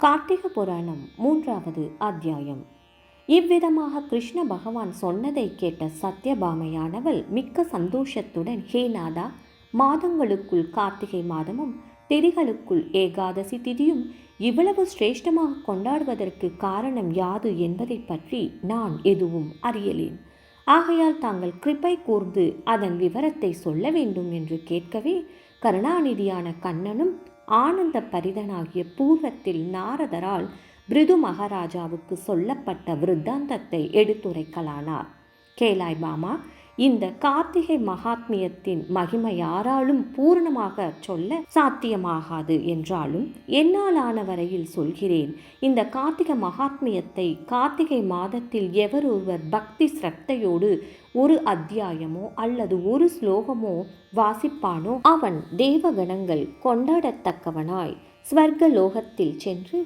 கார்த்திக புராணம் 3வது அத்தியாயம். இவ்விதமாக கிருஷ்ண பகவான் சொன்னதை கேட்ட சத்யபாமையானவள் மிக்க சந்தோஷத்துடன், ஹே நாதா, மாதங்களுக்குள் கார்த்திகை மாதமும் திதிகளுக்குள் ஏகாதசி திதியும் இவ்வளவு சிரேஷ்டமாக கொண்டாடுவதற்கு காரணம் யாது என்பதை பற்றி நான் எதுவும் அறியலேன். ஆகையால் தாங்கள் கிருபை கூர்ந்து அதன் விவரத்தை சொல்ல வேண்டும் என்று கேட்கவே, கருணாநிதியான கண்ணனும் ஆனந்த பரிதனாகிய பூர்வத்தில் நாரதரால் பிருது மகாராஜாவுக்கு சொல்லப்பட்ட விருத்தாந்தத்தை எடுத்துரைக்கலானார். கேளாய் பாமா, இந்த கார்த்திகை மகாத்மியத்தின் மகிமை யாராலும் பூரணமாக சொல்ல சாத்தியமாகாது என்றாலும் என்னாலான வரையில் சொல்கிறேன். இந்த கார்த்திகை மகாத்மியத்தை கார்த்திகை மாதத்தில் எவரொருவர் பக்தி சிரத்தையோடு ஒரு அத்தியாயமோ அல்லது ஒரு ஸ்லோகமோ வாசிப்பானோ அவன் தேவகணங்கள் கொண்டாடத்தக்கவனாய் ஸ்வர்க லோகத்தில் சென்று